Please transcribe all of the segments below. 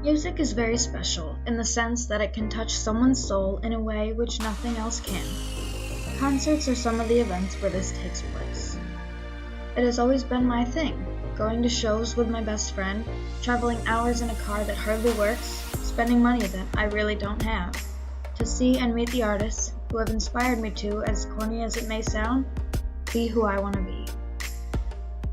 Music is very special in the sense that it can touch someone's soul in a way which nothing else can. Concerts are some of the events where this takes place. It has always been my thing, going to shows with my best friend, traveling hours in a car that hardly works, spending money that I really don't have, to see and meet the artists who have inspired me to, as corny as it may sound, be who I want to be.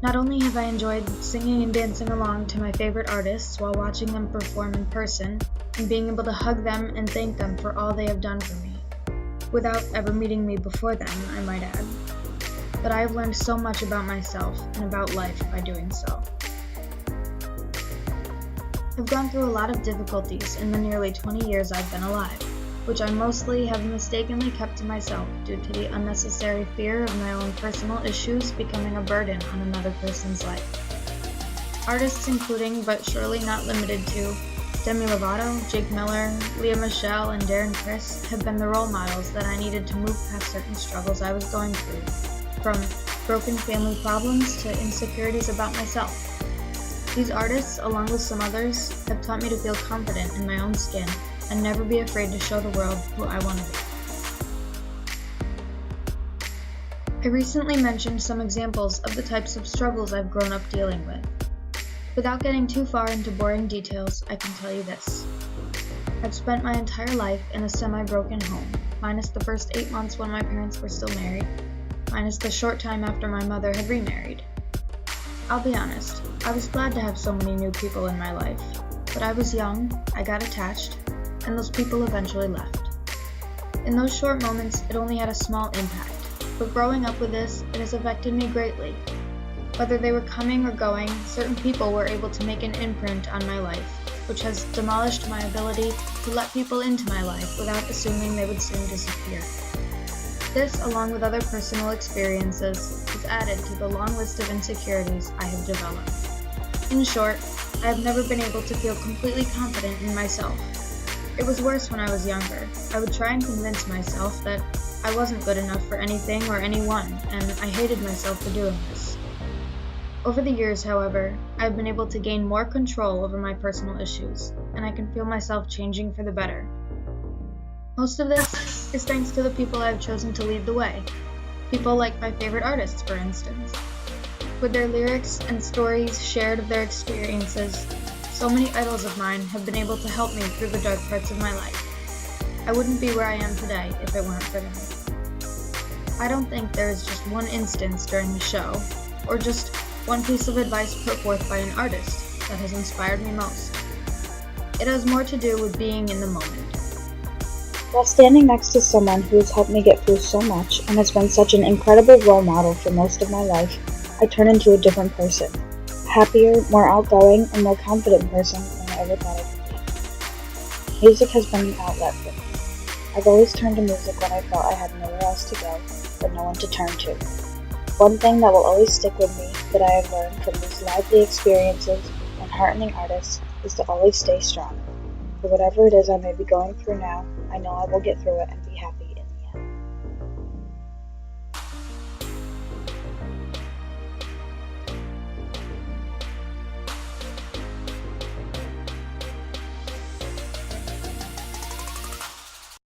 Not only have I enjoyed singing and dancing along to my favorite artists while watching them perform in person and being able to hug them and thank them for all they have done for me, without ever meeting me before then, I might add, but I have learned so much about myself and about life by doing so. I've gone through a lot of difficulties in the nearly 20 years I've been alive, which I mostly have mistakenly kept to myself due to the unnecessary fear of my own personal issues becoming a burden on another person's life. Artists including, but surely not limited to, Demi Lovato, Jake Miller, Leah Michelle, and Darren Criss have been the role models that I needed to move past certain struggles I was going through, from broken family problems to insecurities about myself. These artists, along with some others, have taught me to feel confident in my own skin and never be afraid to show the world who I want to be. I recently mentioned some examples of the types of struggles I've grown up dealing with. Without getting too far into boring details, I can tell you this. I've spent my entire life in a semi-broken home, minus the first 8 months when my parents were still married, minus the short time after my mother had remarried. I'll be honest, I was glad to have so many new people in my life, but I was young, I got attached, and those people eventually left. In those short moments, it only had a small impact, but growing up with this, it has affected me greatly. Whether they were coming or going, certain people were able to make an imprint on my life, which has demolished my ability to let people into my life without assuming they would soon disappear. This, along with other personal experiences, has added to the long list of insecurities I have developed. In short, I have never been able to feel completely confident in myself. It was worse when I was younger. I would try and convince myself that I wasn't good enough for anything or anyone, and I hated myself for doing this. Over the years, however, I have been able to gain more control over my personal issues, and I can feel myself changing for the better. Most of this is thanks to the people I have chosen to lead the way. People like my favorite artists, for instance. With their lyrics and stories shared of their experiences, so many idols of mine have been able to help me through the dark parts of my life. I wouldn't be where I am today if it weren't for them. I don't think there is just one instance during the show, or just one piece of advice put forth by an artist that has inspired me most. It has more to do with being in the moment. While standing next to someone who has helped me get through so much and has been such an incredible role model for most of my life, I turn into a different person. A happier, more outgoing, and more confident person than I ever thought I could be. Music has been an outlet for me. I've always turned to music when I felt I had nowhere else to go, but no one to turn to. One thing that will always stick with me that I have learned from these lively experiences and heartening artists is to always stay strong. For whatever it is I may be going through now, I know I will get through it and